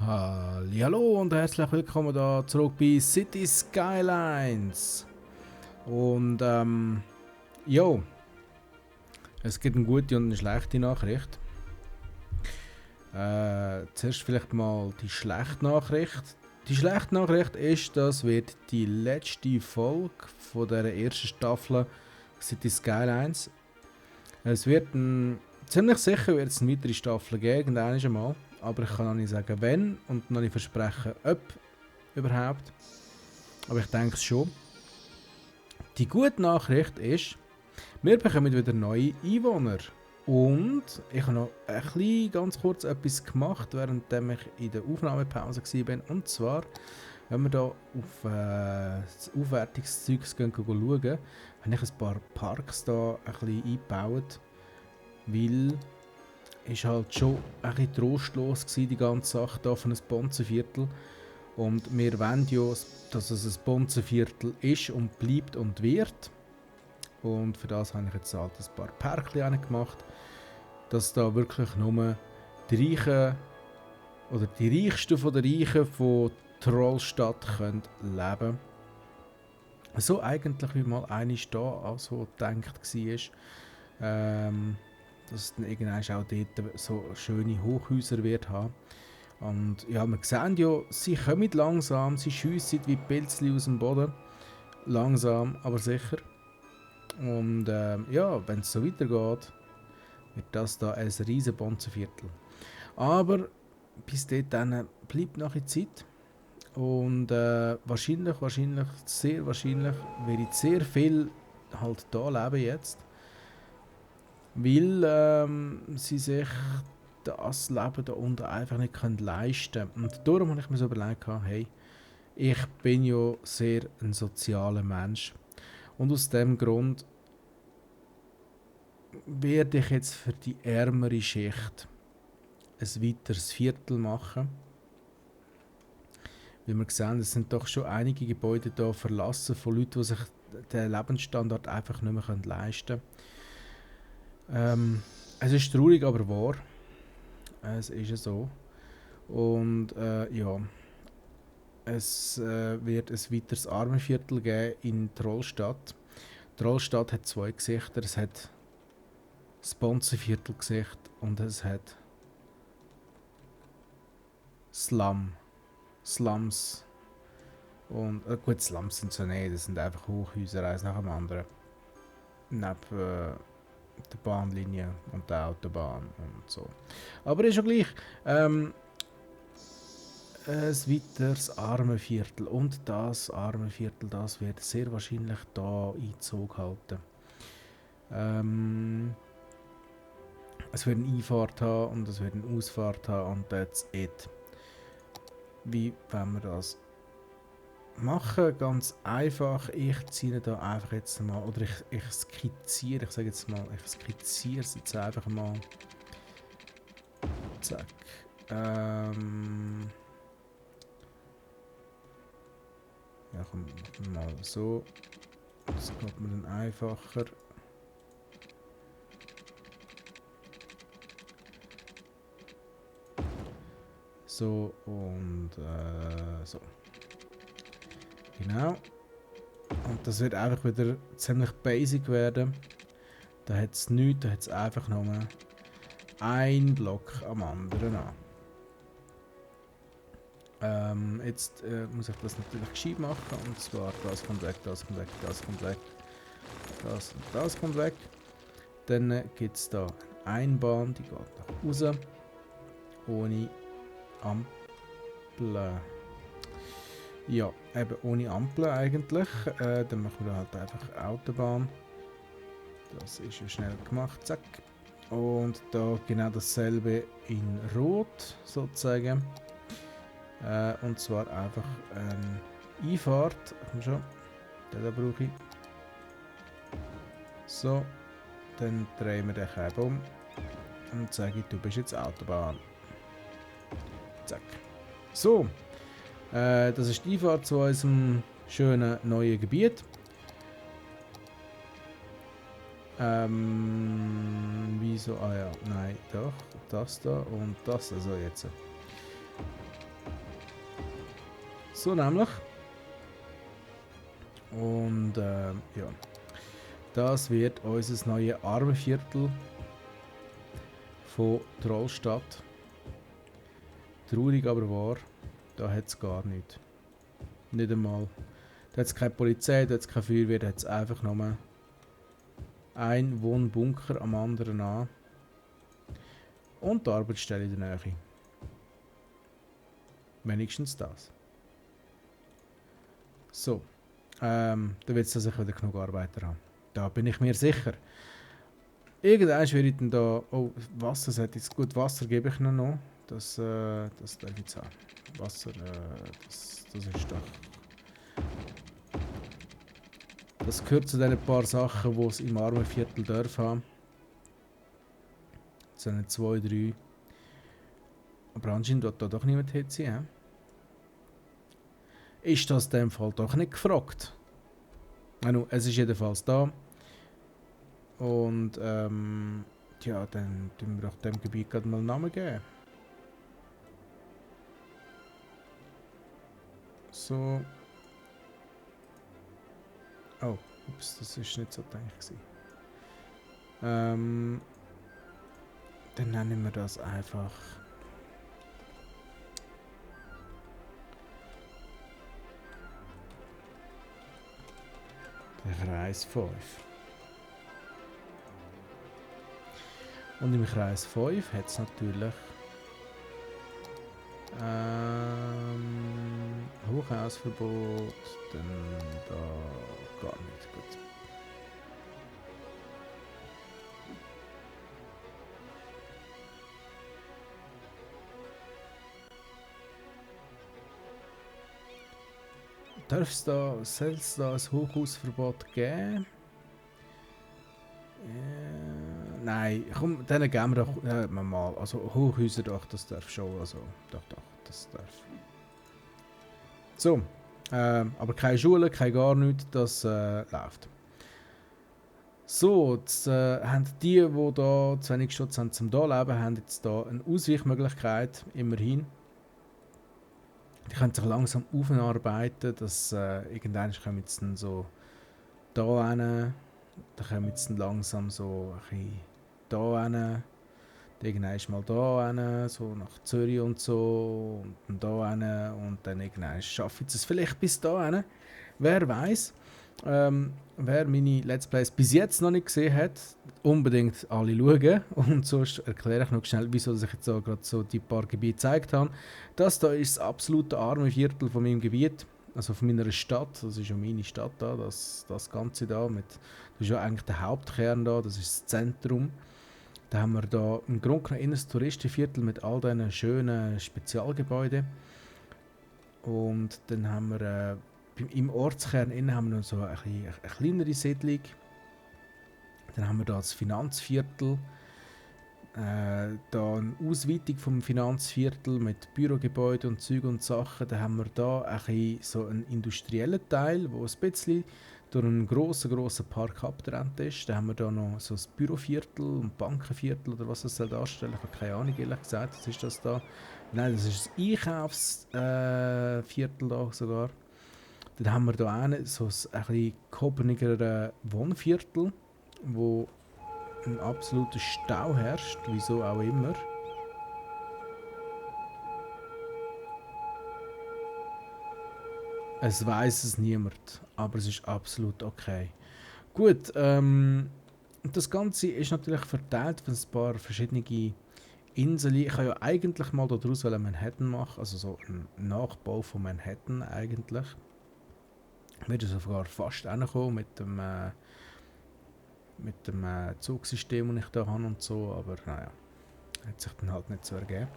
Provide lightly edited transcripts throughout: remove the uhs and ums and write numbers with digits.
Hallo und herzlich willkommen da zurück bei City Skylines. Und jo, es gibt eine gute und eine schlechte Nachricht. Zuerst vielleicht mal die schlechte Nachricht. Die schlechte Nachricht ist, das wird die letzte Folge von der ersten Staffel City Skylines. Es wird ziemlich sicher wird es eine weitere Staffel geben, irgendwann einmal. Aber ich kann noch nicht sagen, wenn und noch nicht versprechen, ob überhaupt. Aber ich denke es schon. Die gute Nachricht ist, wir bekommen wieder neue Einwohner. Und ich habe noch ein bisschen, ganz kurz etwas gemacht, während ich in der Aufnahmepause war. Und zwar, wenn wir hier auf das Aufwertungszeug schauen, habe ich ein paar Parks hier ein bisschen eingebaut. Weil es halt schon ein bisschen trostlos war, die ganze Sache hier von einem Bonzenviertel. Und wir wollen ja, dass es ein Bonzenviertel ist und bleibt und wird. Und für das habe ich jetzt halt ein paar Parkchen gemacht, dass da wirklich nur die Reichen oder die Reichsten von den Reichen von Trollstadt können leben. So eigentlich wie mal eine da also gedacht war. Dass es dann irgendwann auch dort so schöne Hochhäuser wird haben. Und ja, wir sehen ja, sie kommen langsam, sie schiessen wie Pilzli aus dem Boden. Langsam, aber sicher. Und ja, wenn es so weitergeht, wird das da ein riesen Bonzenviertel. Aber bis dahin bleibt noch ein Zeit. Und wahrscheinlich, sehr wahrscheinlich, werde ich sehr viel halt da leben jetzt. Weil sie sich das Leben da unten einfach nicht leisten können. Und darum habe ich mir so überlegt, hey, ich bin ja sehr ein sozialer Mensch. Und aus dem Grund werde ich jetzt für die ärmere Schicht ein weiteres Viertel machen. Wie wir sehen, es sind doch schon einige Gebäude hier verlassen von Leuten, die sich den Lebensstandard einfach nicht mehr leisten können. Es ist traurig, aber wahr. Es ist so. Und ja, es wird ein weiteres Armenviertel geben in Trollstadt. Trollstadt hat zwei Gesichter. Es hat das Bonzenviertel-Gesicht und es hat Slums. Und gut, Slums sind so nicht, das sind einfach Hochhäuser, eins nach dem anderen. Neben der Bahnlinie und der Autobahn und so. Aber ist schon gleich. Ein weiteres Armenviertel. Und das Armenviertel, das wird sehr wahrscheinlich da Einzug halten. Es wird eine Einfahrt haben und es wird eine Ausfahrt haben und that's it. Wie wollen wir das machen? Ganz einfach. Ich ziehe da einfach jetzt mal, oder ich skizziere, ich sage jetzt mal, ich skizziere es jetzt einfach mal. Zack. Ja, komm, mal so. Das geht mir dann einfacher. So und so. Genau. Und das wird einfach wieder ziemlich basic werden. Da hat es nichts, da hat es einfach nur ein Block am anderen an. Jetzt muss ich das natürlich gescheit machen. Und zwar das kommt weg, das kommt weg, das kommt weg. Das und das kommt weg. Dann gibt es da eine Einbahn, die geht nach raus. Ohne Ampel. Ja, eben ohne Ampel eigentlich. Dann machen wir halt einfach Autobahn. Das ist ja schnell gemacht, zack. Und da genau dasselbe in Rot sozusagen. Und zwar einfach eine Einfahrt. Komm schon, den brauche ich. So, dann drehen wir den Kabel um und sage, du bist jetzt Autobahn. Zack. So, das ist die Einfahrt zu unserem schönen neuen Gebiet. Wieso? Ah ja, nein, doch, das da und das, also jetzt. So nämlich. Und ja, das wird unser neues Armenviertel von Trollstadt. Traurig aber wahr, da hat es gar nichts. Nicht einmal. Da hat es keine Polizei, da hat es keine Feuerwehr, da hat es einfach nur ein Wohnbunker am anderen an. Und die Arbeitsstelle in der Nähe. Wenigstens das. So. Da wird es sicher wieder genug Arbeiter haben. Da bin ich mir sicher. Irgendwann werde ich dann da... Oh, Wasser sollte jetzt gut. Wasser gebe ich ihnen noch. Das darf ich jetzt haben. Wasser, das ist doch... Das gehört zu den paar Sachen, die es im Armenviertel dürfen haben. Das sind 2, 3. Aber anscheinend wird da doch niemand sein. Ist das in dem Fall doch nicht gefragt? Also, es ist jedenfalls da. Und ja, dann tun wir auch dem Gebiet gerade mal einen Namen geben. So. Oh, ups, das ist nicht so gedacht. Dann nennen wir das einfach. Der Kreis 5. Und im Kreis 5 hat es natürlich Hochhausverbot, dann da gar nicht gut. Soll es da ein Hochhausverbot geben? Nein, komm, dann geben wir doch mal. Also Hochhäuser doch, das darf schon. Also doch, das darf. So, aber keine Schule, kein gar nichts, das läuft. So, jetzt haben die da zu wenig Schutz haben zum da leben, haben jetzt da eine Ausweichmöglichkeit, immerhin. Die können sich langsam aufarbeiten, dass irgendwann kommen jetzt dann so da hin, dann kommen jetzt dann langsam so ein bisschen da hin, irgendwann mal da hin, so nach Zürich und so, und dann da hin, und dann irgendwann schaffen sie es vielleicht bis da hin. Wer weiß. Wer meine Let's Plays bis jetzt noch nicht gesehen hat, unbedingt alle schauen. Und sonst erkläre ich noch schnell, wieso ich jetzt so gerade so die paar Gebiete gezeigt habe. Das da ist das absolute arme Viertel von meinem Gebiet, also von meiner Stadt. Das ist ja meine Stadt da, das Ganze da. Das ist ja eigentlich der Hauptkern da, das ist das Zentrum. Da haben wir da im Grunde genommen ein Touristenviertel mit all diesen schönen Spezialgebäuden. Und dann haben wir im Ortskern innen haben wir noch so eine kleinere Siedlung. Dann haben wir da das Finanzviertel. Da eine Ausweitung vom Finanzviertel mit Bürogebäuden und Zeug und Sachen. Dann haben wir da ein so einen industriellen Teil, wo ein bisschen durch einen grossen Park abgetrennt ist. Dann haben wir da noch so das Büroviertel und Bankenviertel oder was das soll darstellen. Ich habe keine Ahnung, ehrlich gesagt. Was ist das da? Nein, das ist das Einkaufsviertel da sogar. Dann haben wir hier so ein bisschen gehobeniger Wohnviertel, wo ein absoluter Stau herrscht, wieso auch immer. Es weiß es niemand, aber es ist absolut okay. Gut, das Ganze ist natürlich verteilt auf ein paar verschiedene Inseln. Ich kann ja eigentlich mal daraus Manhattan machen, also so ein Nachbau von Manhattan eigentlich. Ich werde sogar fast hinkommen mit dem Zugsystem, das ich hier habe und so, aber naja, hat sich dann halt nicht so ergeben.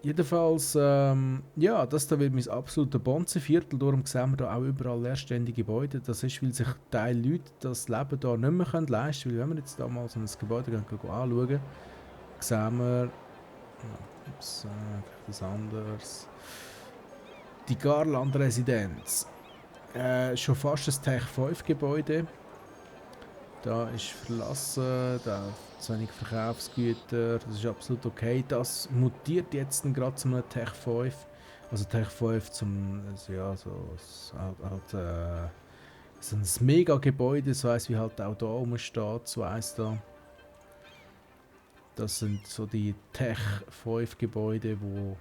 Jedenfalls, ja, das da wird mein absoluter Bonzenviertel, darum sehen wir da auch überall leerstehende Gebäude. Das ist, weil sich Teil Leute das Leben hier nicht mehr leisten können, weil wenn wir jetzt da mal so ein Gebäude anschauen, sehen wir, etwas anderes, die Garland-Residenz. Schon fast ein Tech 5 Gebäude. Da ist verlassen, da zu wenig Verkaufsgüter, das ist absolut okay. Das mutiert jetzt gerade zu einem Tech 5. Also Tech 5 zum, also ja, so ein Mega-Gebäude, so eins wie halt auch da oben steht, so eins da. Das sind so die Tech 5 Gebäude, wo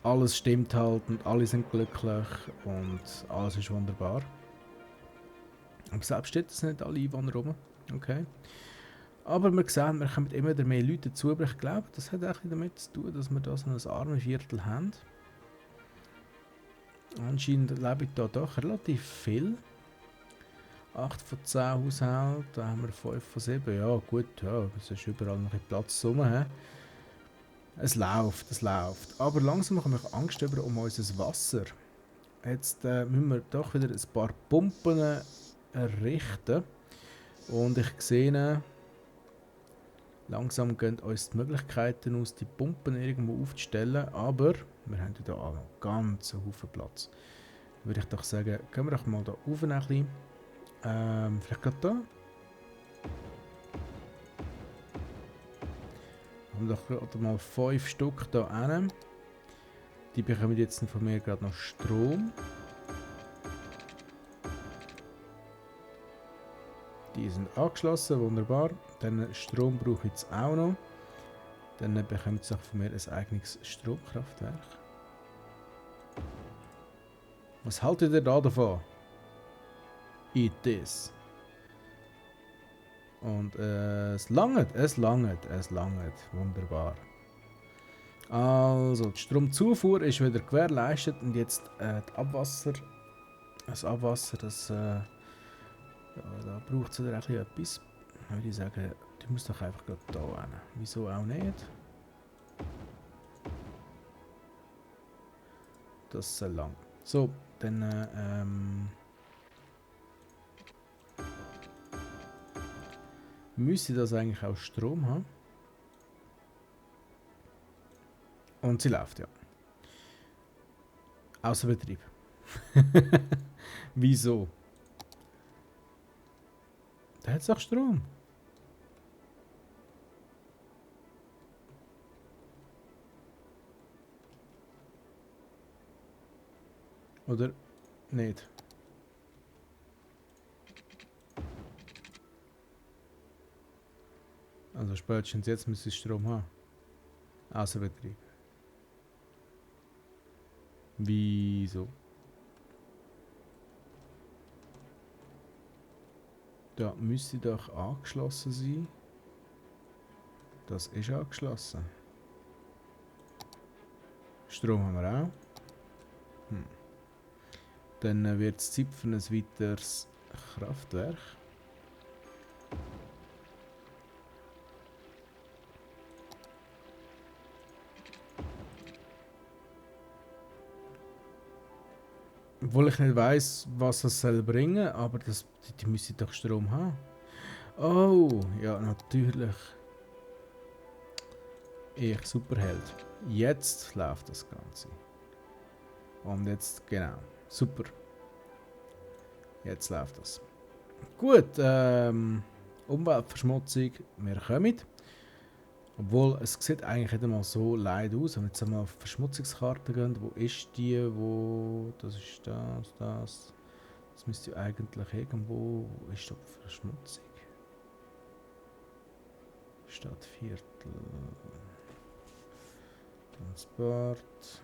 alles stimmt halt und alle sind glücklich und alles ist wunderbar. Aber selbst steht das nicht alle Einwohner rum. Okay. Aber wir sehen, wir kommen immer wieder mehr Leute dazu, aber ich glaube, das hat auch damit zu tun, dass wir da so ein armes Viertel haben. Anscheinend lebe ich da doch relativ viel. 8 von 10 Haushalten, da haben wir 5 von 7. Ja gut, ja, es ist überall noch ein Platz rum. He? Es läuft, es läuft. Aber langsam bekomme ich Angst um unser Wasser. Jetzt müssen wir doch wieder ein paar Pumpen errichten. Und ich sehe, langsam gehen uns die Möglichkeiten aus, die Pumpen irgendwo aufzustellen. Aber wir haben ja hier auch noch ganz Haufen Platz. Würde ich doch sagen, gehen wir doch mal hier rauf ein bisschen. Vielleicht gerade da. Wir haben doch gerade mal 5 Stück hier hin. Die bekommen jetzt von mir gerade noch Strom. Die sind angeschlossen, wunderbar. Dann Strom brauche ich jetzt auch noch. Dann bekommt es von mir ein eigenes Stromkraftwerk. Was haltet ihr da davon? Eat this. Und es langt. Wunderbar. Also, die Stromzufuhr ist wieder gewährleistet und jetzt das Abwasser, ja, da braucht es wieder etwas. Dann würde ich sagen, du musst doch einfach gerade da hin. Wieso auch nicht? Das ist lang. So, dann müsste das eigentlich auch Strom haben. Und sie läuft, ja. Außer Betrieb. Wieso? Da hat es doch Strom. Oder nicht? Also spätestens jetzt müsste es Strom haben. Außer Betrieb. Wieso? Da müsste doch angeschlossen sein. Das ist angeschlossen. Strom haben wir auch. Dann wird es Zeit für ein weiteres Kraftwerk. Obwohl ich nicht weiss, was es soll bringen, aber die müssen doch Strom haben. Oh, ja, natürlich. Ich Superheld. Jetzt läuft das Ganze. Und jetzt, genau. Super. Jetzt läuft das. Gut, Umweltverschmutzung, wir kommen. Obwohl, es sieht eigentlich nicht einmal so leid aus. Wenn wir jetzt einmal auf die Verschmutzungskarte gehen, wo ist die, wo... Das ist das. Das müsste eigentlich irgendwo... Wo ist die Verschmutzung? Stadtviertel... Transport...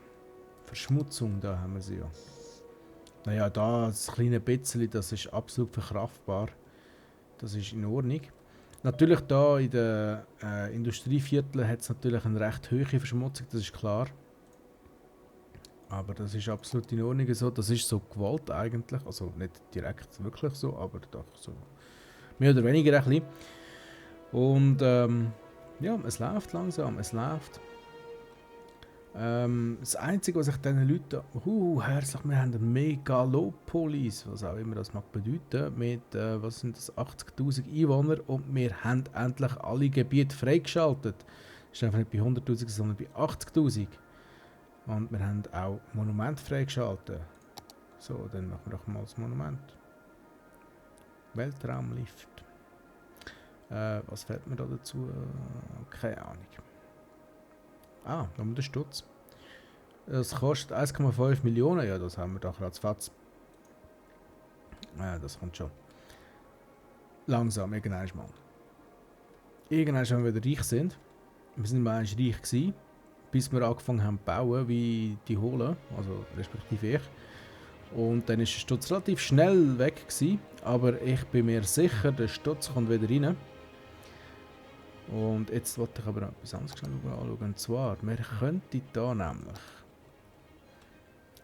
Verschmutzung, da haben wir sie ja. Naja, da das kleine bisschen, das ist absolut verkraftbar. Das ist in Ordnung. Natürlich da in den Industrievierteln hat es natürlich eine recht hohe Verschmutzung, das ist klar. Aber das ist absolut in Ordnung so. Das ist so gewollt eigentlich. Also nicht direkt wirklich so, aber doch so mehr oder weniger ein bisschen. Und ja, es läuft langsam, es läuft. Das Einzige, was ich diesen Leuten herzlich, wir haben eine Megalopolis, was auch immer das mag bedeuten, mit was sind das, 80'000 Einwohner und wir haben endlich alle Gebiete freigeschaltet. Das ist einfach nicht bei 100'000, sondern bei 80'000. Und wir haben auch Monument freigeschaltet. So, dann machen wir doch mal das Monument. Weltraumlift. Was fällt mir da dazu? Keine Ahnung. Ah, da haben wir den Stutz. Das kostet 1,5 Millionen. Ja, das haben wir doch ratzfatz. Ja, das kommt schon. Langsam, irgendwann mal. Irgendwann, wenn wir wieder reich sind. Wir sind mal reich gewesen, bis wir angefangen haben zu bauen, wie die Hohle, also respektive ich. Und dann ist der Stutz relativ schnell weg gewesen, aber ich bin mir sicher, der Stutz kommt wieder rein. Und jetzt wollte ich aber noch etwas anderes anschauen. Und zwar, wir könnten hier nämlich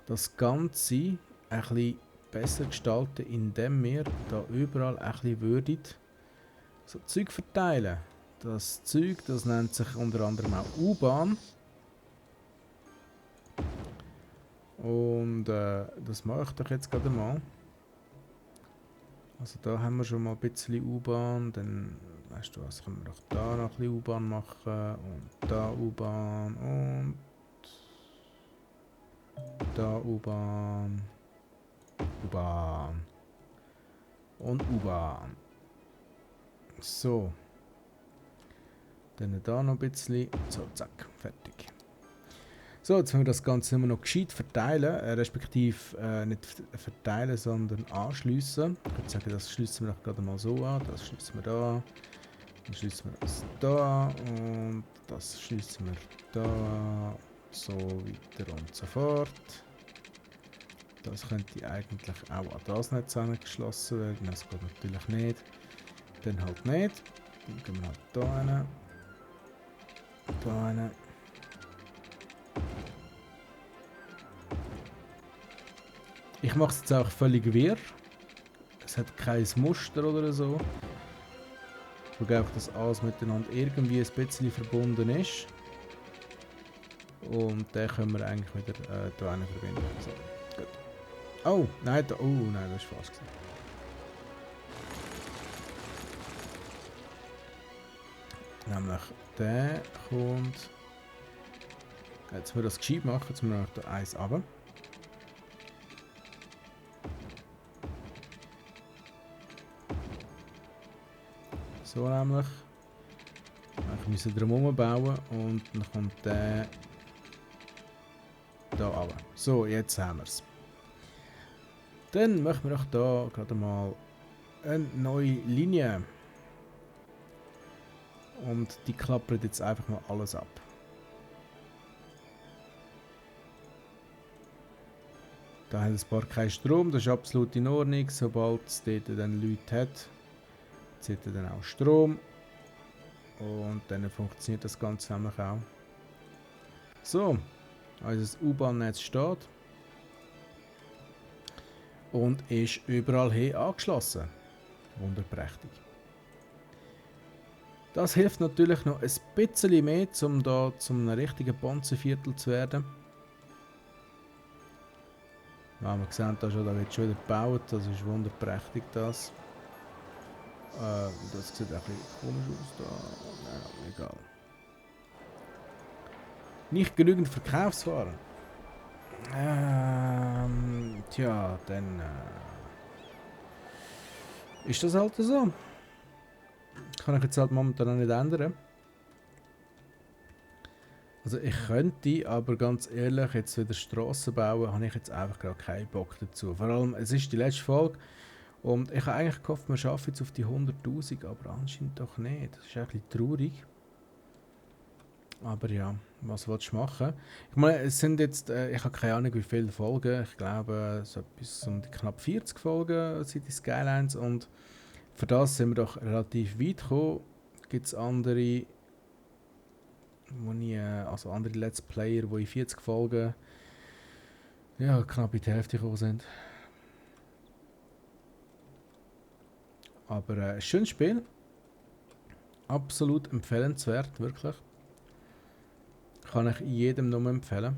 das Ganze ein bisschen besser gestalten, indem wir da überall ein bisschen würden so Zeug verteilen. Das Zeug, das nennt sich unter anderem auch U-Bahn. Und das mache ich doch jetzt gerade mal. Also da haben wir schon mal ein bisschen U-Bahn, dann weißt du was, können wir doch da noch ein bisschen U-Bahn machen und da U-Bahn und da U-Bahn, U-Bahn und U-Bahn. So. Dann da noch ein bisschen. So, zack, fertig. So, jetzt müssen wir das Ganze immer noch gescheit verteilen, respektive nicht verteilen, sondern anschliessen. Ich würde sagen, das schließen wir doch gerade mal so an, das schließen wir da, dann schließen wir das da und das schließen wir da, so weiter und so fort. Das könnte eigentlich auch an das Netz angeschlossen werden, das geht natürlich nicht, dann halt nicht. Dann gehen wir halt da hin, da hin. Ich mache es jetzt auch völlig wirr. Es hat kein Muster oder so. Ich schaue einfach, dass alles miteinander irgendwie ein bisschen verbunden ist. Und dann können wir eigentlich wieder hier verbinden. So, gut. Oh, nein, da, oh, nein, das ist falsch gewesen. Nämlich der kommt. Jetzt müssen wir das gescheit machen, jetzt müssen wir noch da eins runter. So nämlich. Wir müssen drum bauen und dann kommt der da runter. So, jetzt haben wir es. Dann machen wir auch da gerade mal eine neue Linie. Und die klappert jetzt einfach mal alles ab. Da hat ein paar keinen Strom, das ist absolut in Ordnung. Sobald es dort dann Leute hat, zieht er dann auch Strom. Und dann funktioniert das Ganze nämlich auch. So, also das U-Bahn-Netz steht. Und ist überall hin angeschlossen. Wunderprächtig. Das hilft natürlich noch ein bisschen mehr, um da zum richtigen Bonzenviertel zu werden. Ja, wir sehen da schon, da wird schon wieder gebaut, das ist wunderprächtig das. Das sieht ein bisschen komisch aus da, ja, egal. Nicht genügend Verkaufswaren. Tja, dann ist das halt so. Kann ich jetzt halt momentan auch nicht ändern. Also ich könnte, aber ganz ehrlich, jetzt wieder Strassen bauen, habe ich jetzt einfach gerade keinen Bock dazu. Vor allem, es ist die letzte Folge und ich habe eigentlich gehofft, wir schaffen jetzt auf die 100'000, aber anscheinend doch nicht. Das ist ein bisschen traurig. Aber ja, was willst du machen? Ich meine, es sind jetzt, ich habe keine Ahnung wie viele Folgen, ich glaube so etwas um die knapp 40 Folgen seit die Skylines und für das sind wir doch relativ weit gekommen. Gibt es andere, also andere Let's Player, die in 40 Folgen ja, knapp in die Hälfte gekommen sind. Aber ein schönes Spiel. Absolut empfehlenswert, wirklich. Kann ich jedem nur empfehlen.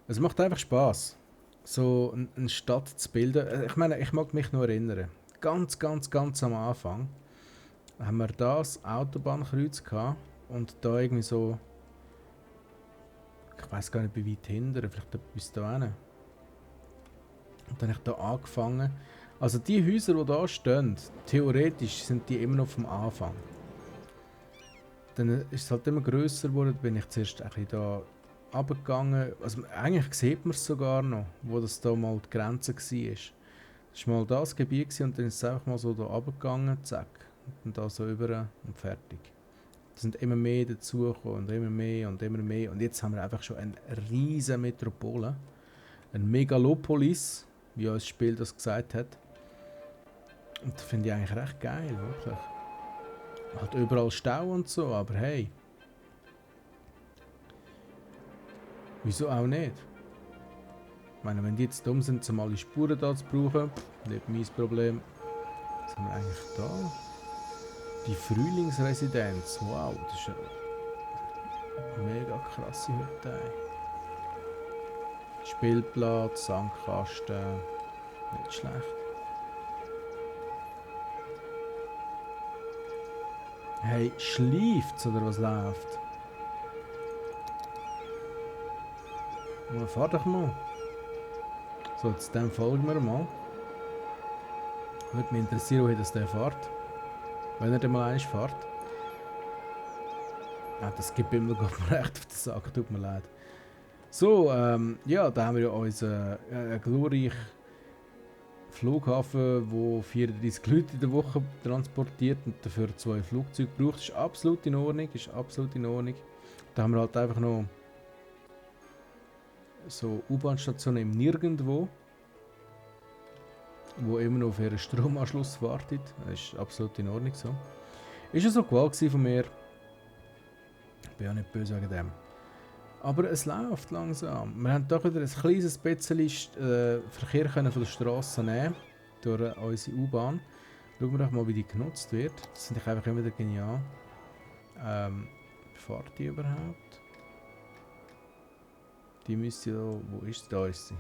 Es macht einfach Spaß, so eine Stadt zu bilden. Ich meine, ich mag mich nur erinnern. Ganz am Anfang haben wir das Autobahnkreuz gehabt und da irgendwie so, ich weiß gar nicht wie weit hinten, vielleicht bis da hin. Und dann habe ich da angefangen. Also die Häuser, die da stehen, theoretisch sind die immer noch vom Anfang. Dann ist es halt immer grösser geworden, bin ich zuerst ein bisschen da runtergegangen. Also eigentlich sieht man es sogar noch, wo das da mal die Grenze war. Das war mal das Gebiet gewesen, und dann ist es einfach mal so da runtergegangen, zack. Und da so über und fertig. Es sind immer mehr dazugekommen und immer mehr und immer mehr. Und jetzt haben wir einfach schon eine riesige Metropole. Ein Megalopolis, wie uns das Spiel das gesagt hat. Und das finde ich eigentlich recht geil, wirklich. Halt überall Stau und so, aber hey. Wieso auch nicht? Ich meine, wenn die jetzt dumm sind, um alle Spuren da zu brauchen, nicht mein Problem. Was haben wir eigentlich da? Die Frühlingsresidenz. Wow, das ist eine mega krasse Hütte. Spielplatz, Sandkasten. Nicht schlecht. Hey, schläft's oder was läuft? Fahr doch mal. So, jetzt dem folgen wir mal. Würde mich interessieren, wie das der fährt. Wenn er dann mal eins fährt. Ah, das gibt immer noch recht auf den Sack, tut mir leid. So, ja, da haben wir ja unseren glorreichen Flughafen, der 34 Leute in der Woche transportiert und dafür 2 Flugzeuge braucht. Das ist absolut in Ordnung, ist absolut in Ordnung. Da haben wir halt einfach noch so U-Bahn-Stationen im Nirgendwo, wo immer noch auf ihren Stromanschluss wartet. Das ist absolut in Ordnung so. Ist ja so gewollt von mir. Ich bin ja nicht böse wegen dem. Aber es läuft langsam. Wir haben doch wieder ein kleines bisschen Verkehr können von der Straße nehmen durch unsere U-Bahn. Schauen wir doch mal, wie die genutzt wird. Das finde ich einfach immer wieder genial. Fahrt die überhaupt? Die müsste ja... Wo ist sie? Da ist sie.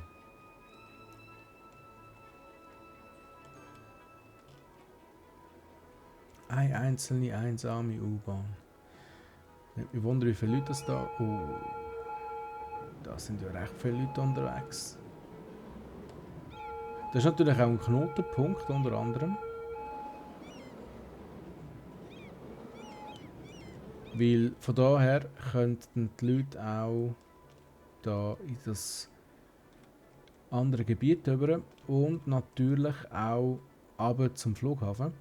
Eine einzelne, einsame U-Bahn. Ich wundere, wie viele Leute das da... Oh, da sind ja recht viele Leute unterwegs. Das ist natürlich auch ein Knotenpunkt, unter anderem. Weil von daher könnten die Leute auch da in das andere Gebiet rüber und natürlich auch runter zum Flughafen.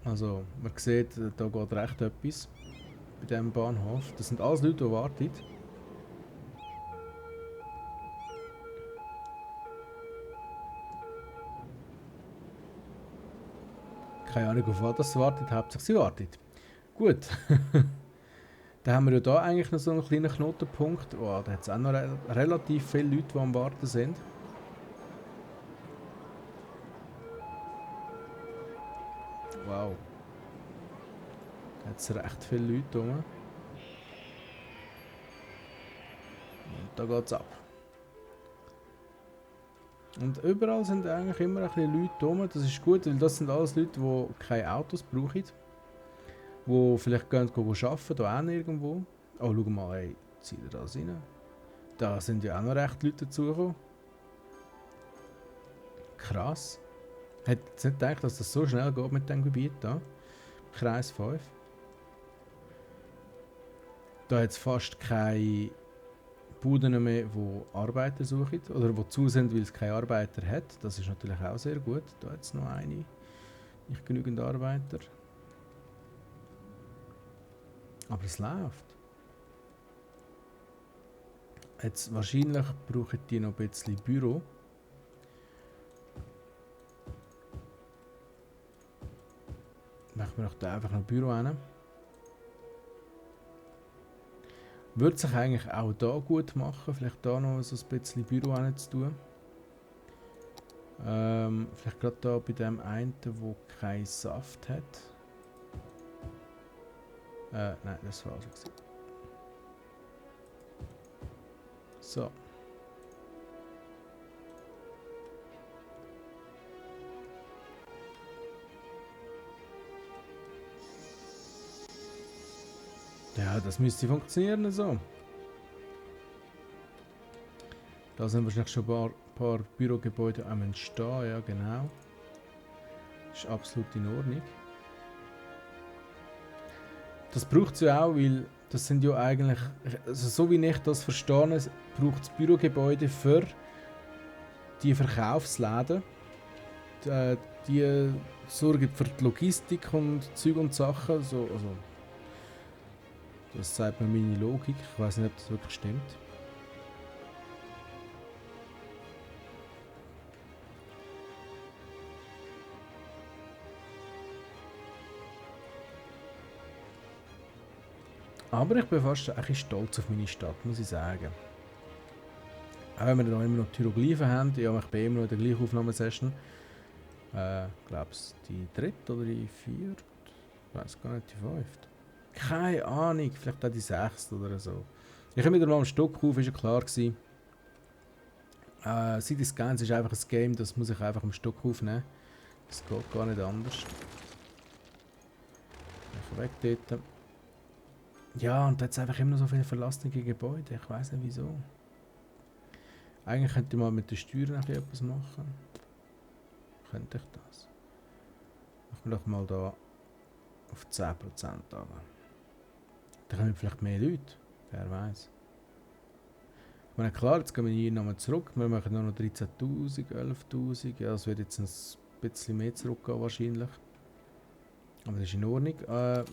Also man sieht, da geht recht etwas bei diesem Bahnhof. Das sind alles Leute, die warten. Keine Ahnung, auf was das wartet, hauptsächlich sie wartet. Gut. Dann haben wir ja da eigentlich noch so einen kleinen Knotenpunkt. Oh, da hat es auch noch relativ viele Leute, die am Warten sind. Wow. Da hat es recht viele Leute rum. Und da geht es ab. Und überall sind eigentlich immer ein bisschen Leute rum. Das ist gut, weil das sind alles Leute, die keine Autos brauchen. Die vielleicht gehen arbeiten, da auch irgendwo. Oh, schau mal, ey, zieht ihr das rein? Da sind ja auch noch recht Leute dazugekommen. Krass. Hätte jetzt nicht gedacht, dass das so schnell geht mit dem Gebiet da. Kreis 5. Da hat es fast keine Buden mehr, die Arbeiter suchen. Oder die zu sind, weil es keine Arbeiter hat. Das ist natürlich auch sehr gut. Da hat es noch eine. Nicht genügend Arbeiter. Aber es läuft. Jetzt wahrscheinlich brauchen die noch ein bisschen Büro. Machen wir doch da einfach noch Büro hin. Würde sich eigentlich auch da gut machen, vielleicht da noch so ein bisschen Büro hin zu tun. Vielleicht gerade da bei dem einen, der keinen Saft hat. Nein, das war falsch. So. Ja, das müsste funktionieren so. Da sind wahrscheinlich schon ein paar Bürogebäude am Entstehen, ja genau. Ist absolut in Ordnung. Das braucht es ja auch, weil das sind ja eigentlich, also so wie ich das verstehe, braucht das Bürogebäude für die Verkaufsläden. Die sorgen für die Logistik und Zeug und Sachen. So, also, das sagt mir meine Logik. Ich weiß nicht, ob das wirklich stimmt. Aber ich bin fast ein bisschen stolz auf meine Stadt, muss ich sagen. Auch wenn wir da immer noch die Hieroglyphen haben, ja, ich bin immer noch in der gleichen Aufnahmesession. Ich glaube es die dritte oder die vierte? Ich weiß gar nicht, die fünfte. Keine Ahnung, vielleicht auch die sechste oder so. Ich komme wieder mal am Stock auf, ist ja klar gewesen. City Skylines ist einfach ein Game, das muss ich einfach am Stock aufnehmen. Das geht gar nicht anders. Ich weg dort. Ja, und da hat es einfach immer noch so viele verlassene Gebäude. Ich weiß nicht wieso. Eigentlich könnte ich mal mit den Steuern etwas machen. Könnte ich das? Machen wir doch mal da auf 10% an. Da kommen vielleicht mehr Leute. Wer weiß. Ich meine, klar, jetzt gehen wir hier nochmal zurück. Wir machen nur noch 13.000, 11.000. Ja, das wird jetzt ein bisschen mehr zurückgehen wahrscheinlich. Aber das ist in Ordnung.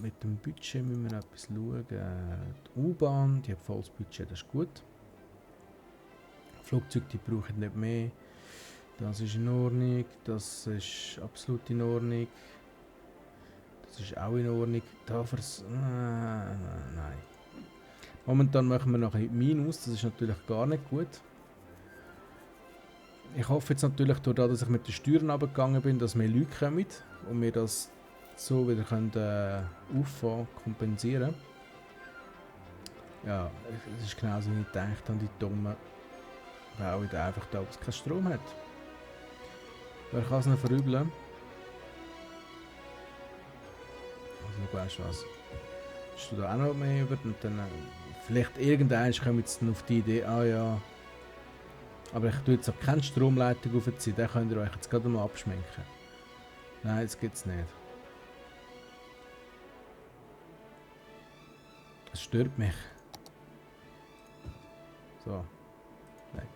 Mit dem Budget müssen wir etwas schauen. Die U-Bahn, die hat volles Budget, das ist gut. Flugzeuge, die brauchen nicht mehr. Das ist in Ordnung. Das ist absolut in Ordnung. Das ist auch in Ordnung. Dafür nein. Momentan machen wir noch ein Minus. Das ist natürlich gar nicht gut. Ich hoffe jetzt natürlich, dadurch, dass ich mit den Steuern runtergegangen bin, dass mehr Leute kommen und wir das so wieder können, auffangen, kompensieren. Ja, es ist genauso wie ich denke an die dummen Bauern, die einfach da keinen Strom hat. Wer kann es noch verübeln? Also, weißt du was? Hast du da auch noch mehr über und dann vielleicht irgendwann kommen jetzt dann auf die Idee, ah ja, aber ich tue jetzt auch keine Stromleitung aufziehen, den könnt ihr euch jetzt gerade mal abschminken. Nein, das gibt's nicht. Das stört mich. So, weg.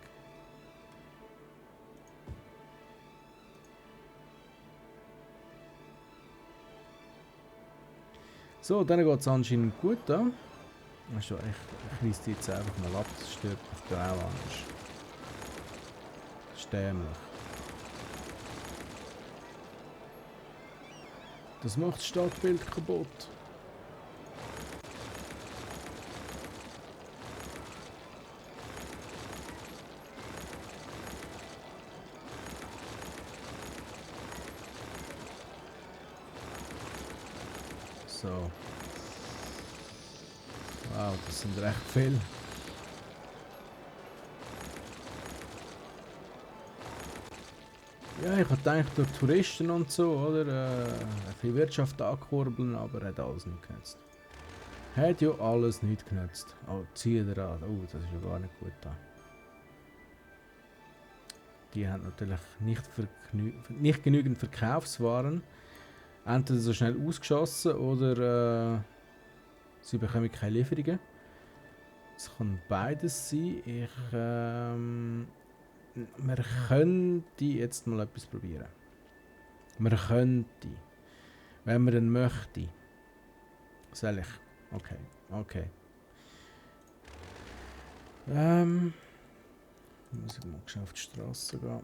So, dann geht es anscheinend gut da. Also ich reiße die jetzt einfach mal ab, das stört mich da auch anders. Das ist dämlich. Das macht das Stadtbild kaputt. So. Wow, das sind recht viele. Ja, ich habe gedacht, durch Touristen und so, oder? Ein bisschen Wirtschaft ankurbeln, aber hat alles nicht genutzt. Hat ja alles nicht genutzt. Oh, ziehe da an. Oh, das ist ja gar nicht gut da. Die haben natürlich nicht genügend Verkaufswaren. Entweder so schnell ausgeschossen oder sie bekommen keine Lieferungen. Es kann beides sein. Wir könnten jetzt mal etwas probieren. Wir könnten. Wenn man denn möchte. Soll ich? Okay. Okay. Muss ich mal schnell auf die Straße gehen.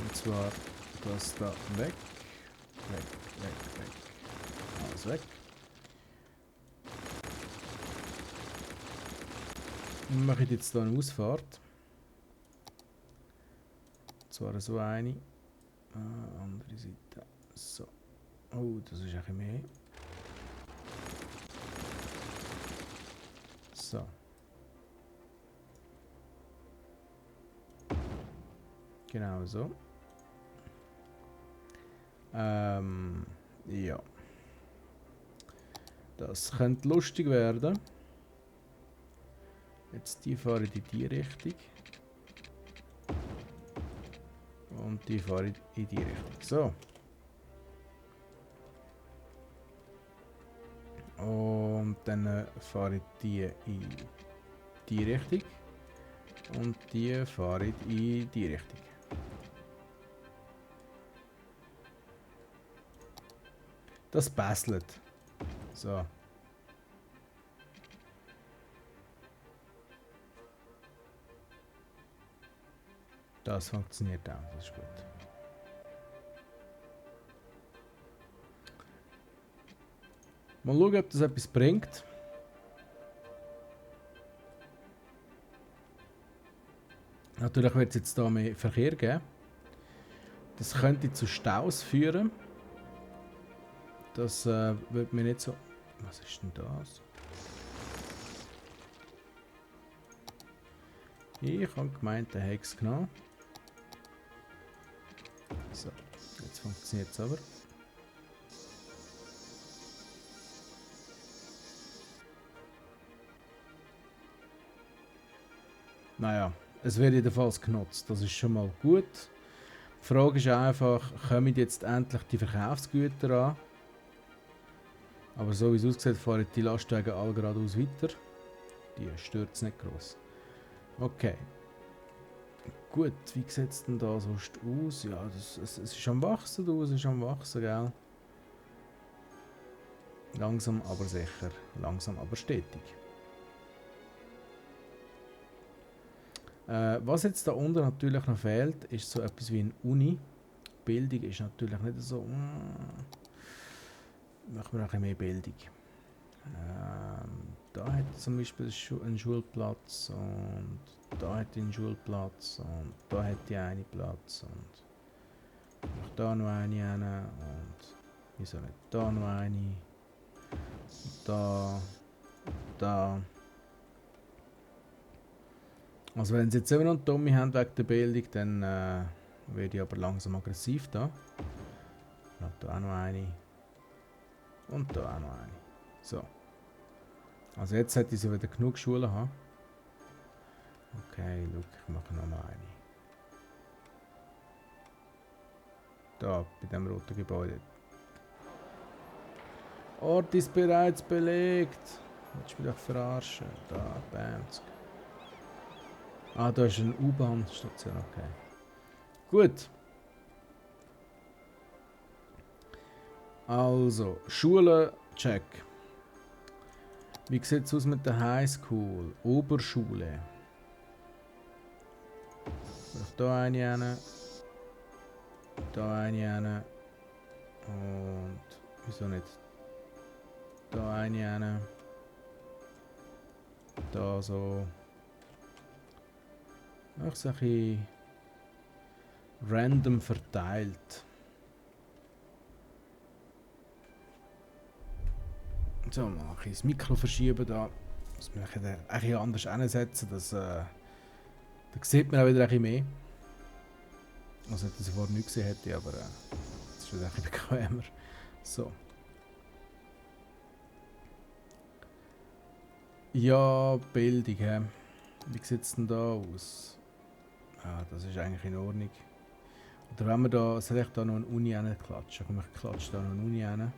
Und zwar das da weg. Weg. Alles weg. Wir machen jetzt hier eine Ausfahrt. Und zwar so eine. Andere Seite. So. Oh, das ist ein bisschen mehr. So. Genau so. Ja. Das könnte lustig werden. Jetzt die fahren in die Richtung. Und die fahren in die Richtung. So. dann fahre ich die in die Richtung. Und die fahre ich in die Richtung. Das passelt. So. Das funktioniert auch, das ist gut. Mal schauen, ob das etwas bringt. Natürlich wird es jetzt hier mehr Verkehr geben. Das könnte zu Staus führen. Das wird mir nicht so... Was ist denn das? Ich habe gemeint, der hätte es genommen. So, jetzt funktioniert es aber. Naja, es wird jedenfalls genutzt. Das ist schon mal gut. Die Frage ist einfach, kommen jetzt endlich die Verkaufsgüter an? Aber so wie es aussieht, fahren die Lastwagen alle geradeaus weiter. Die stört es nicht gross. Okay. Gut, wie sieht es denn da sonst aus? Ja, es ist am Wachsen, es ist am Wachsen, gell? Langsam aber sicher, langsam aber stetig. Was jetzt da unten natürlich noch fehlt, ist so etwas wie eine Uni. Bildung ist natürlich nicht so... machen wir noch ein bisschen mehr Bildung. Da hat zum Beispiel einen Schulplatz und da hat einen Schulplatz und da hat die eine Platz und da noch eine und wieso nicht da noch eine, da. Also wenn sie jetzt immer noch einen Dummy haben wegen der Bildung, dann werde ich aber langsam aggressiv da. Da auch noch eine. Und da auch noch eine. So. Also jetzt sollte ich wieder genug Schulen haben. Okay, look, ich mache noch mal eine. Da, bei dem roten Gebäude. Ort ist bereits belegt. Willst du mich doch verarschen? Da, bam. Ah, da ist eine U-Bahn-Station, okay. Gut. Also, Schule, check. Wie sieht es aus mit der Highschool? Oberschule. Da eine hin. Da eine hin. Und wieso nicht? Da eine hin. Da so. Ach, so ein bisschen random verteilt. So, mal das Mikro verschieben da. Muss man ein bisschen anders hinsetzen, da sieht man auch wieder ein bisschen mehr. Also nicht, dass ich vorher nicht gesehen hätte, aber es ist wieder ein bisschen bequemer. So. Ja, Bildung. Wie sieht es denn da aus? Ah, das ist eigentlich in Ordnung. Oder wenn wir da, soll ich da noch eine Uni klatschen? Komm, ich klatsche da noch eine Uni hin.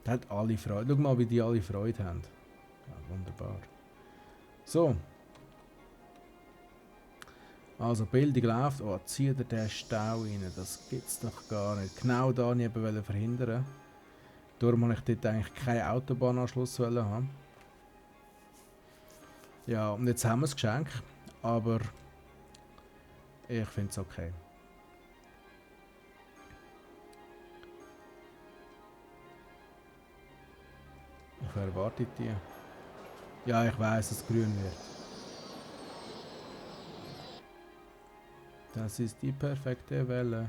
Da hat alle Freude. Schau mal, wie die alle Freude haben. Ja, wunderbar. So. Also, Bildung läuft. Oh, zieht er den Stau rein. Das gibt's doch gar nicht. Genau da nicht verhindern. Darum wollte ich dort eigentlich keinen Autobahnanschluss haben. Ja, und jetzt haben wir das Geschenk. Aber ich finde es okay. Wer erwartet die? Ja, ich weiß, dass es grün wird. Das ist die perfekte Welle.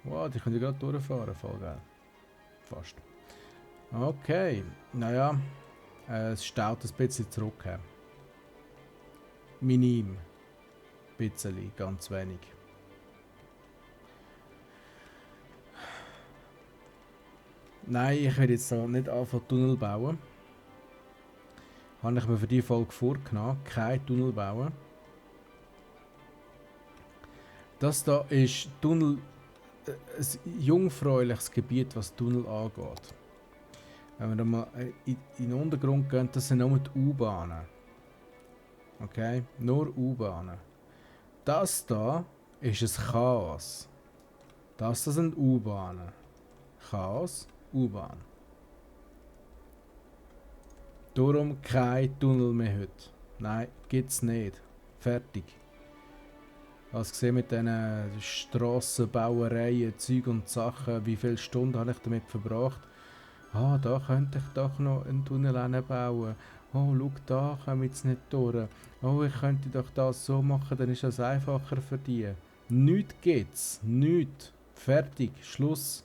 Wow, die können ja gerade durchfahren, voll geil. Fast. Okay, naja, es staut ein bisschen zurück. Minim. Ein bisschen, ganz wenig. Nein, ich werde jetzt nicht anfangen Tunnel bauen. Habe ich mir für die Folge vorgenommen, kein Tunnel bauen. Das da ist Tunnel, ein jungfräuliches Gebiet, was Tunnel angeht. Wenn wir dann mal in den Untergrund gehen, das sind nur die U-Bahnen. Okay? Nur U-Bahnen. Das da ist ein Chaos. Das sind U-Bahnen. Chaos, U-Bahn. Darum kein Tunnel mehr heute. Nein, gibt's nicht. Fertig. Als gesehen mit diesen Strassenbauereien, Zeug und Sachen, wie viele Stunden habe ich damit verbracht? Ah, da könnte ich doch noch einen Tunnel hinbauen. Oh, schau, da kommen wir jetzt nicht durch. Oh, ich könnte doch das so machen, dann ist das einfacher für die. Nichts geht's. Nichts. Fertig. Schluss.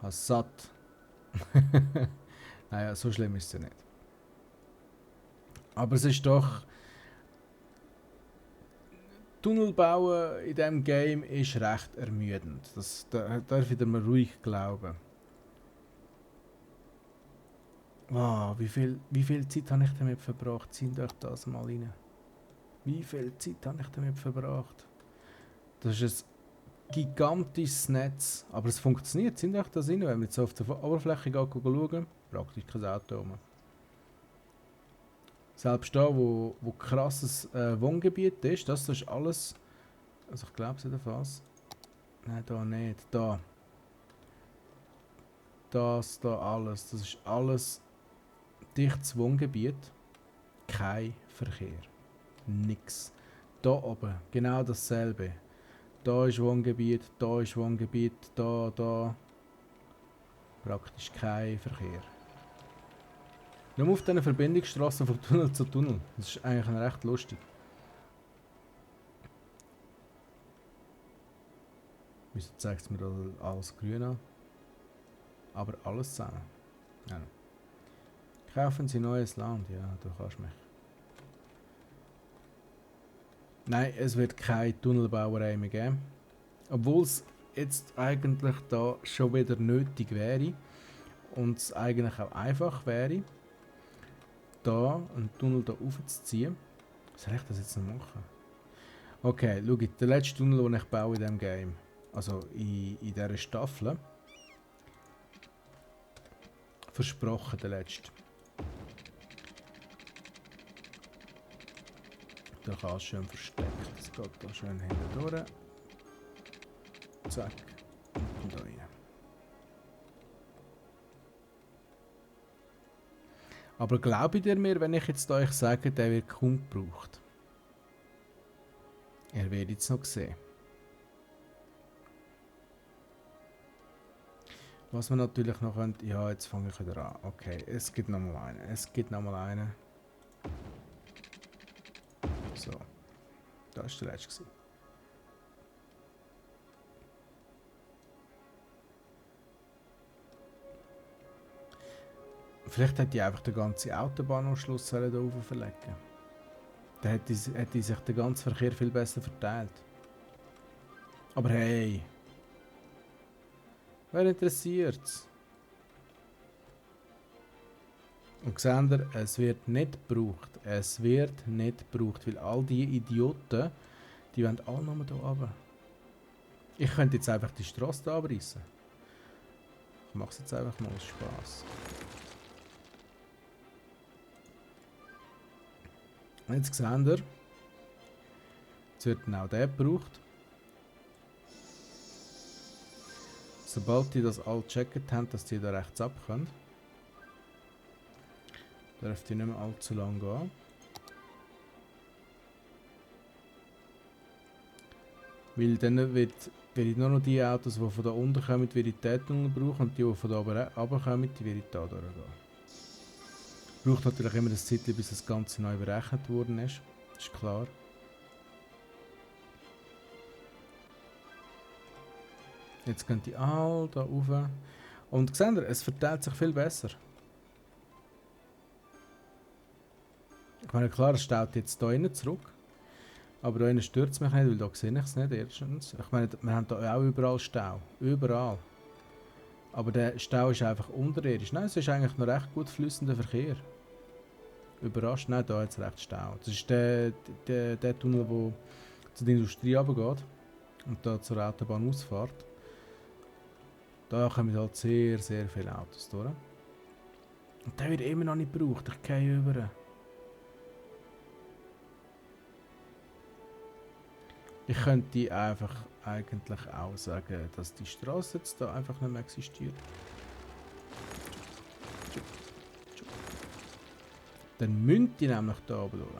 Hast satt. Naja, so schlimm ist es ja nicht. Aber es ist doch... Tunnel bauen in diesem Game ist recht ermüdend. Das darf ich dir mal ruhig glauben. Wow, wie viel Zeit habe ich damit verbracht? Zieht euch das mal rein. Wie viel Zeit habe ich damit verbracht? Das ist ein gigantisches Netz. Aber es funktioniert. Zieht euch das rein, wenn wir jetzt auf der Oberfläche schauen. Praktisch kein Auto rum. Selbst da, wo krasses Wohngebiet ist, das ist alles... Also ich glaube es jedenfalls. Nein, da nicht. Da. Das da alles. Das ist alles dichtes Wohngebiet. Kein Verkehr. Nix. Da oben. Genau dasselbe. Da ist Wohngebiet, da ist Wohngebiet, da. Praktisch kein Verkehr. Nur auf diesen Verbindungsstraßen von Tunnel zu Tunnel. Das ist eigentlich recht lustig. Wieso zeigt es mir da alles grün an? Aber alles zusammen. Ja. Kaufen Sie neues Land? Ja, du kannst mich. Nein, es wird keine Tunnelbauerei mehr geben. Obwohl es jetzt eigentlich da schon wieder nötig wäre. Und es eigentlich auch einfach wäre, da einen Tunnel da raufzuziehen. Soll ich das jetzt noch machen? Okay, schau, der letzte Tunnel, den ich baue in diesem Game, also in dieser Staffel, versprochen der letzte. Da kann es schön versteckt. Es geht da schön hinten durch. Zack. Und da rein. Aber glaubt ihr mir, wenn ich jetzt euch sage, der wird kaum gebraucht? Ihr werdet es noch sehen. Was man natürlich noch könnte... Ja, jetzt fange ich wieder an. Okay, es gibt nochmal einen. Es gibt nochmal einen. So. Da ist der letzte. Vielleicht hätte ich einfach den ganzen Autobahnanschluss hier oben verlegen. Dann hätte sich der ganze Verkehr viel besser verteilt. Aber hey! Wer interessiert's? Und seht ihr, es wird nicht gebraucht. Es wird nicht gebraucht, weil all die Idioten, die wollen alle nochmal hier runter. Ich könnte jetzt einfach die Strasse hier abreißen. Ich mache es jetzt einfach mal aus Spass. Und jetzt seht ihr, jetzt wird dann auch der gebraucht. Sobald die das alle gecheckt haben, dass die da rechts ab können, dürfte die nicht mehr allzu lang gehen. Weil dann werde ich nur noch die Autos, die von da unten kommen, die ich den Tunnel brauchen, und die von da oben runterkommen, die werde ich da durchgehen. Braucht natürlich immer das Zeit, bis das Ganze neu berechnet worden ist. Ist klar. Jetzt gehen die alle da rauf. Und seht ihr, es verteilt sich viel besser. Ich meine, klar, es staut jetzt hier innen zurück. Aber da innen stört es mich nicht, weil da sehe ich es nicht, erstens. Ich meine, wir haben hier auch überall Stau. Überall. Aber der Stau ist einfach unterirdisch. Nein, es ist eigentlich noch recht gut fließender Verkehr. Überrascht, nein, da jetzt recht Stau. Das ist der Tunnel, der zu der Industrie runtergeht und da zur Autobahnausfahrt. Da kommen halt sehr, sehr viele Autos durch. Und der wird immer noch nicht gebraucht. Ich gehe über. Ich könnte einfach eigentlich auch sagen, dass die Straße jetzt da einfach nicht mehr existiert. Dann müssen die nämlich da oben durch.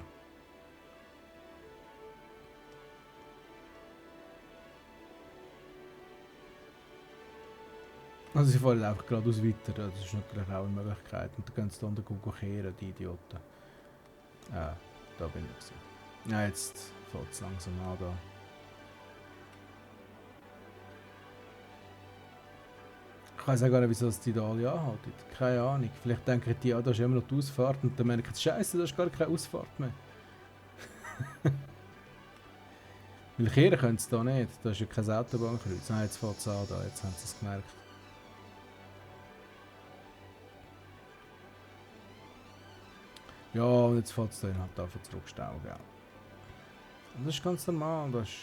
Also sie fahren einfach geradeaus weiter, das ist natürlich auch eine Möglichkeit. Und dann gehen sie da unten kehren, die Idioten. Da bin ich gewesen. Ja, jetzt fällt es langsam an da. Ich weiß auch gar nicht, wieso die da alle anhalten. Keine Ahnung. Vielleicht denken die, da ist immer noch die Ausfahrt und dann merken sie, Scheiße, da ist gar keine Ausfahrt mehr. Weil kehren können sie da nicht. Da ist ja kein Autobahnkreuz. Nein, jetzt fällt es an da, jetzt haben sie es gemerkt. Ja, und jetzt fällt es dann halt einfach zurückstauen, gell. Und das ist ganz normal, das ist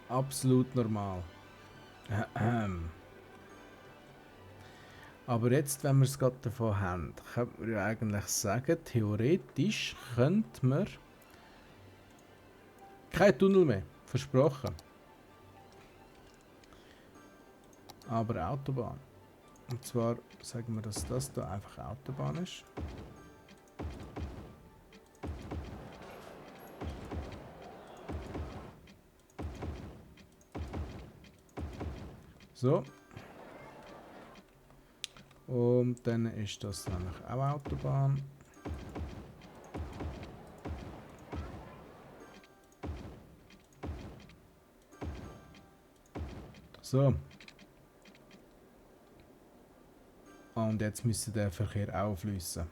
absolut normal. Aber jetzt, wenn wir es gerade davon haben, könnte man ja eigentlich sagen, theoretisch könnte man kein Tunnel mehr, versprochen. Aber Autobahn. Und zwar sagen wir, dass das da einfach Autobahn ist. So. Und dann ist das nämlich auch Autobahn. So. Und jetzt müsste der Verkehr auch fließen.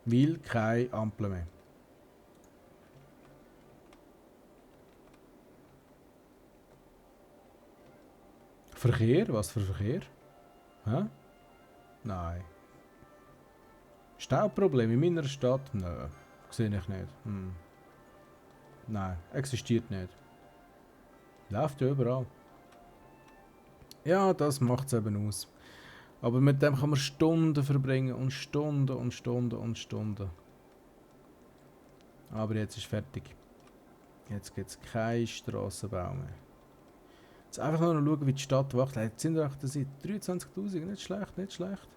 Weil keine Ampel mehr. Verkehr? Was für Verkehr? Hä? Nein. Stauproblem in meiner Stadt? Nein. Sehe ich nicht. Nein, existiert nicht. Läuft ja überall. Ja, das macht es eben aus. Aber mit dem kann man Stunden verbringen und Stunden und Stunden und Stunden. Aber jetzt ist fertig. Jetzt gibt es keinen Strassenbau mehr. Jetzt einfach nur noch schauen, wie die Stadt wacht. Jetzt sind wir 23'000, nicht schlecht, nicht schlecht.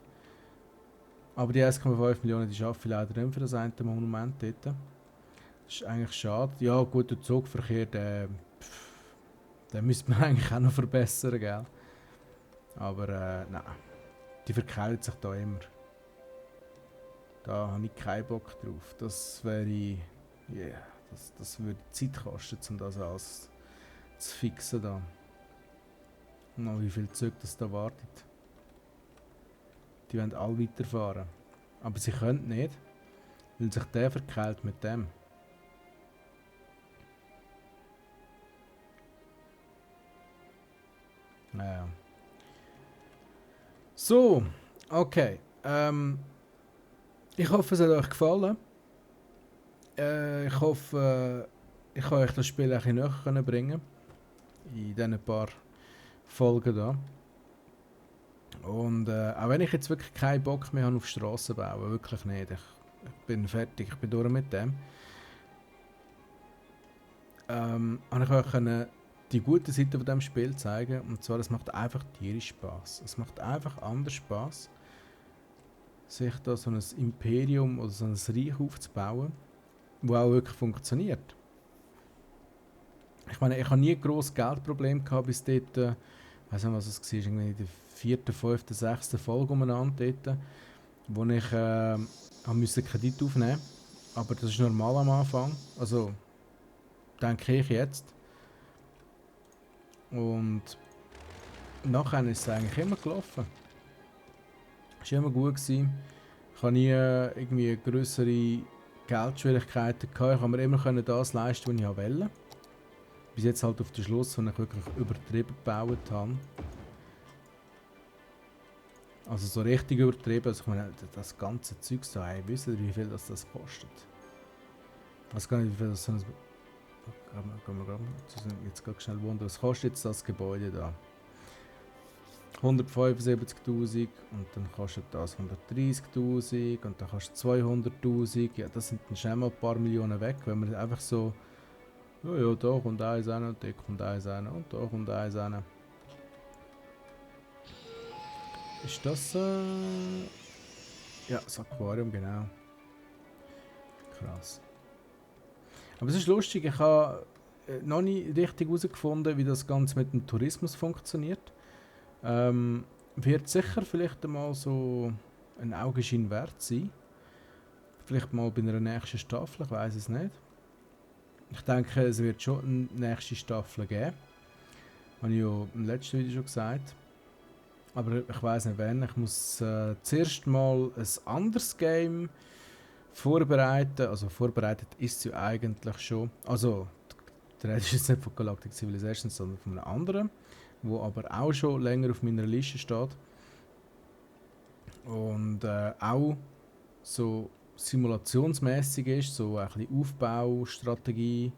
Aber die 1,5 Millionen, die schaffen leider nicht für das eine Monument dort. Das ist eigentlich schade. Ja gut, der Zugverkehr, den müsste man eigentlich auch noch verbessern, gell? Aber nein, die verkeilen sich da immer. Da habe ich keinen Bock drauf. Das wäre... Yeah, das würde Zeit kosten, um das alles zu fixen da. Und wie viel Züge das da wartet. Die wollen alle weiterfahren. Aber sie können nicht, weil sich der verkeilt mit dem. Naja. So, okay. Ich hoffe, es hat euch gefallen. Ich hoffe, ich kann euch das Spiel ein bisschen näher bringen. In diesen paar Folgen da. Und auch wenn ich jetzt wirklich keinen Bock mehr habe auf Strassen bauen, wirklich nicht. Ich bin fertig, ich bin durch mit dem. Habe ich euch die gute Seite von diesem Spiel zeigen. Und zwar, es macht einfach tierisch Spaß. Es macht einfach anders Spaß, sich da so ein Imperium oder so ein Reich aufzubauen, das auch wirklich funktioniert. Ich meine, ich habe nie ein grosses Geldproblem gehabt bis dort, ich weiß nicht, was es war, irgendwie in der 4., 5., 6. Folge umeinander dort, wo ich musste Kredit aufnehmen musste. Aber das ist normal am Anfang, also denke ich jetzt. Und nachher ist es eigentlich immer gelaufen. Es war immer gut gewesen. Ich habe nie irgendwie grössere Geldschwierigkeiten gehabt. Ich konnte mir immer das leisten, was ich wollte. Bis jetzt halt auf den Schluss, wo ich wirklich übertrieben gebaut habe. Also so richtig übertrieben. Also ich meine, das ganze Zeug so, wisst ihr, wie viel das kostet? Ich weiß gar nicht, wie viel das so ein... Jetzt gerade schnell wundern, was kostet jetzt das Gebäude da? 175'000 und dann kostet das 130'000 und dann kostet 200'000. Ja, das sind dann schon mal ein paar Millionen weg, wenn man einfach so, ja, ja, da kommt eins rein und da kommt eins rein und da kommt eins rein. Ist das, ja, das Aquarium, genau. Krass. Aber es ist lustig, ich habe noch nicht richtig herausgefunden, wie das Ganze mit dem Tourismus funktioniert. Wird sicher vielleicht einmal so ein Augenschein wert sein. Vielleicht mal bei einer nächsten Staffel, ich weiß es nicht. Ich denke, es wird schon eine nächste Staffel geben. Habe ich ja im letzten Video schon gesagt. Aber ich weiß nicht wann. Ich muss zuerst mal ein anderes Game vorbereiten. Also vorbereitet ist es ja eigentlich schon. Also, der Rede ist jetzt nicht von Galactic Civilizations, sondern von einem anderen, wo aber auch schon länger auf meiner Liste steht. Und auch so simulationsmäßig ist, so ein bisschen Aufbaustrategie.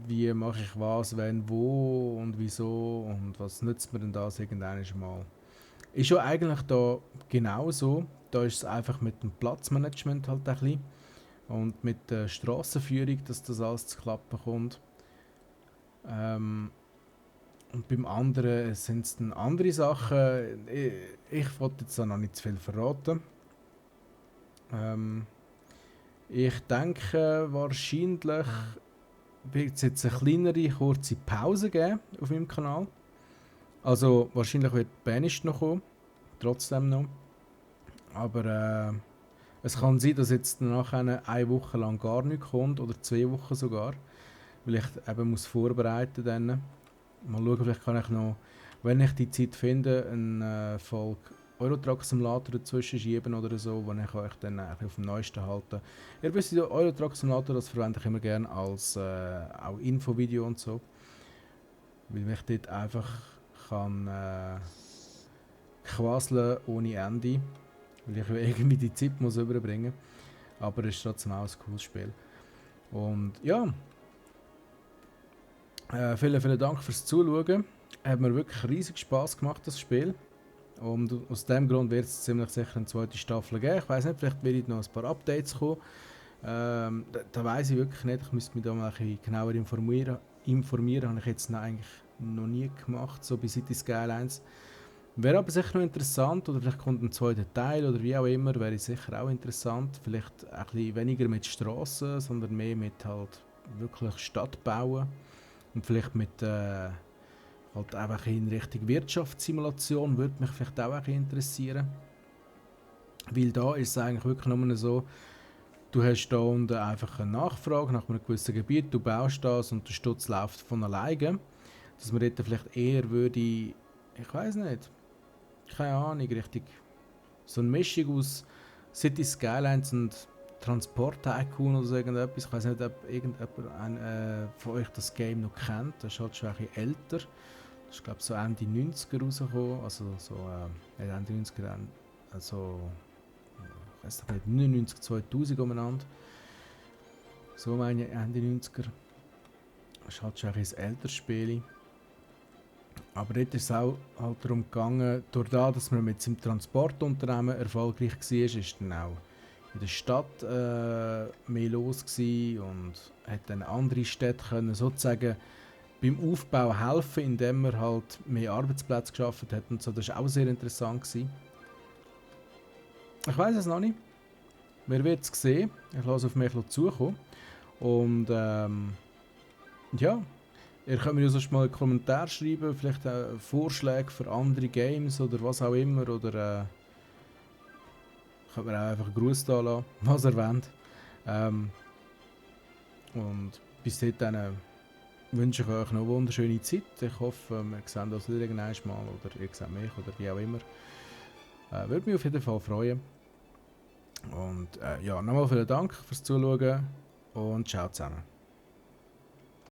Wie mache ich was, wenn, wo und wieso und was nützt mir denn das irgendwann mal. Ist ja eigentlich da genauso. Da ist es einfach mit dem Platzmanagement halt ein bisschen und mit der Strassenführung, dass das alles zu klappen kommt. Und beim anderen sind es dann andere Sachen. Ich wollte jetzt da noch nicht zu viel verraten. Ich denke, wahrscheinlich wird es jetzt eine kleinere, kurze Pause geben auf meinem Kanal. Also wahrscheinlich wird Banished noch kommen, trotzdem noch. Aber es kann sein, dass jetzt nachher eine Woche lang gar nichts kommt oder 2 Wochen sogar, weil ich eben muss vorbereiten dann. Mal schauen, vielleicht kann ich noch, wenn ich die Zeit finde, eine Folge Euro Truck Simulator dazwischen schieben oder so, wo ich euch dann auf dem Neuesten halte. Ihr wisst ja, Euro Truck Simulator, das verwende ich immer gerne als auch Infovideo und so. Weil ich dort einfach kann quasseln ohne Ende. Weil ich irgendwie die Zeit muss überbringen. Aber es ist trotzdem auch ein cooles Spiel. Und ja, vielen Dank fürs Zuschauen. Hat mir wirklich riesig Spaß gemacht, das Spiel. Und aus dem Grund wird es ziemlich sicher eine zweite Staffel geben. Ich weiß nicht, vielleicht wird noch ein paar Updates kommen. Da weiß ich wirklich nicht. Ich müsste mich da mal ein bisschen genauer informieren. Habe ich jetzt eigentlich noch nie gemacht, so bei City Skylines. Wäre aber sicher noch interessant, oder vielleicht kommt ein zweiter Teil, oder wie auch immer, wäre sicher auch interessant. Vielleicht ein bisschen weniger mit Straßen, sondern mehr mit halt wirklich Stadtbauen. Und vielleicht mit halt einfach in Richtung Wirtschaftssimulation würde mich vielleicht auch ein bisschen interessieren. Weil da ist es eigentlich wirklich nur so, du hast da unten einfach eine Nachfrage nach einem gewissen Gebiet, du baust das und der Stutz läuft von alleine. Dass man dort vielleicht eher würde, ich weiß nicht, keine Ahnung, richtig so eine Mischung aus City Skylines und Transport Tycoon oder so irgendetwas. Ich weiß nicht, ob irgendjemand von euch das Game noch kennt. Das ist halt schon ein bisschen älter. Das ist glaube ich so Ende 90er rausgekommen. Also so Ende 90er, also ich weiß nicht, 99, 2000 umeinander. So meine ich Ende 90er. Das ist halt schon ein älteres Spiel. Aber dort ist es auch halt darum gegangen, durch das, dass man mit seinem Transportunternehmen erfolgreich war, ist dann auch in der Stadt mehr los gewesen und hat dann andere Städte können sozusagen beim Aufbau helfen, indem er halt mehr Arbeitsplätze geschaffen hat und so. Das war auch sehr interessant gewesen. Ich weiß es noch nicht. Wir werden es sehen. Ich lasse auf mich zukommen. Und ja, ihr könnt mir sonst mal einen Kommentar schreiben, vielleicht Vorschläge für andere Games oder was auch immer. Oder könnt mir auch einfach einen Gruß da lassen, was ihr wollt. Und bis dahin wünsche ich euch noch eine wunderschöne Zeit. Ich hoffe, wir sehen uns wieder irgendwann mal oder ihr seht mich oder wie auch immer. Würde mich auf jeden Fall freuen. Und ja, nochmal vielen Dank fürs Zuschauen und ciao zusammen.